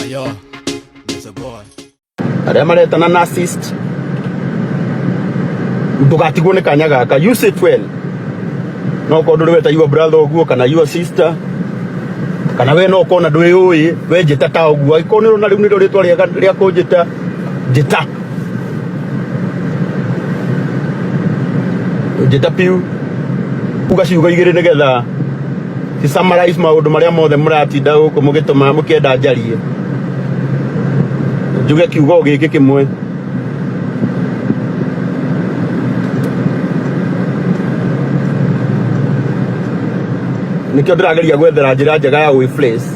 Yo, there's a boy. Aria maretana narcissist. Ndugatigwo ni kanya gaka. Use it well. No ko nduri weta your brother oguo kana your sister. Kana we no kona nduri uyi we njita ta oguo. Ikoniro na riu ni ritwa ria kunjita njita. Njita piu. Ugaciuga igiri nigetha si summarize maundu maria mothe muratinda guku mugituma mukienda njarie. Njuge kiugo giki kimwe. Nikio ndirageria gwethera njira njega ya gwĩplace.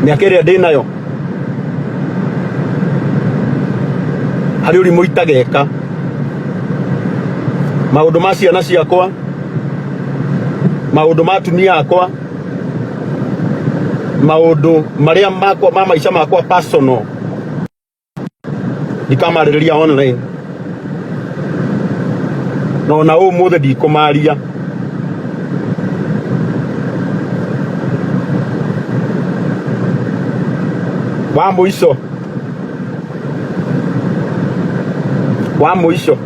Mĩaka ĩrĩa ndĩ nayo harĩ ũrimũ itageka. Maũndũ ma ciana ciakwa, maũndũ ma atumia akwa, maũndũ marĩa makwa ma maica makwa personal ndikamarĩrĩria online. No na ũmũthĩ ndikũmaria. Wa mũico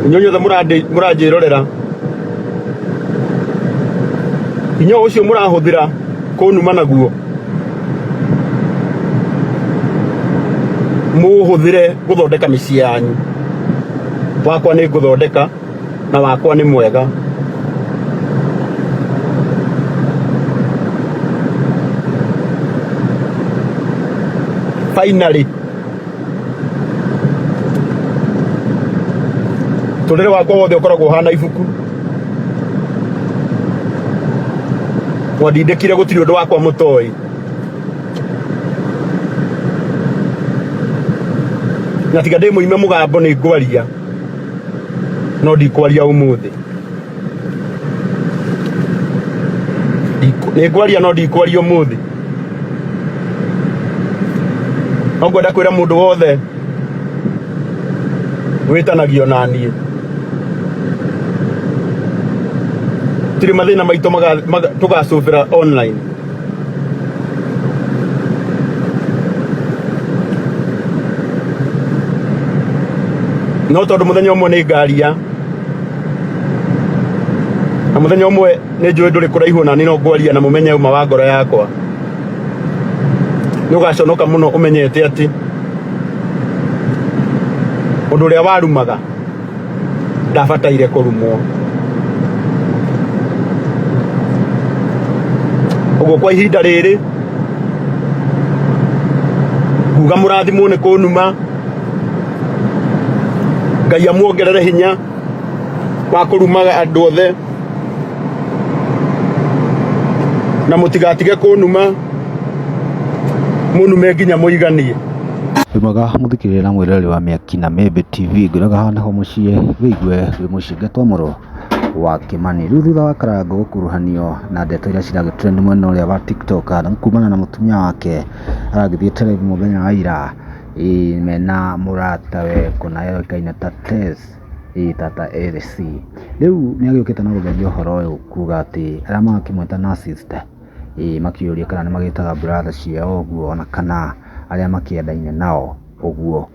inyuothe mũranjĩrorera, hinya ũcio mũrahũthĩra kũnuma naguo mũhũthĩre gũthondeka mĩciĩ yanyu. Wakwa nĩ ngũthondeka na wakwa nĩ mwega. Finally, tũrĩre wakwa wothe ũkoragwo hana ibuku. Mwandindĩkire gũtirĩ ũndũ wakwa mũtoĩ. Na tiga ndĩ mũime mũgambo nĩ ngwaria, no ndikwaria ũmũthĩ. Nĩ ngwaria no ndikwaria ũmũthĩ. No ngwenda kwĩra mũndũ wothe wĩtanagio na niĩ, tũtirĩ mathĩna maitũ tũgacũbĩra online. No tondũ mũthenya ũmwe nĩ ngaria, na mũthenya ũmwe nĩ njũĩ ndũrĩ kũraihu na niĩ no ngwaria na mũmenye uma wa ngoro yakwa. Nĩ ũgaconoka mũno ũmenyete atĩ ũndũ ũrĩa warumaga ndabataire kũrumwo. Ũguo kwa ihinda rĩrĩ nguga mũrathimwo nĩ kũnuma. Ngai amuongerere hinya wa kũrumaga andũ othe, na mũtigatige kũnuma, mũnume nginya mũiganie. Mwega muthikĩrĩria na mwĩroreri wa Mĩaki na Mĩmbi TV, ngwĩraga haha naho mũciĩ wĩigue wĩ mũciĩ ngetwamũrwo wa Kĩmani. Rĩu thutha wa Karangũ gũkuruhanio na ndeto iria ciragĩtrend mwena ũrĩa wa TikTok kumana na mũtumia wake aragĩthiĩ terebi mũthenya wa ira mena mũratawe kuna yoĩkaine ta Tess tata LC. Rĩu nĩ agĩũkĩte na gũtheria ũhoro ũyũ kuga atĩ arĩa makĩmwĩta narcissist makĩũria kana nĩ magĩtaga brother ciao ũguo, ona kana arĩa makĩendaine nao ũguo.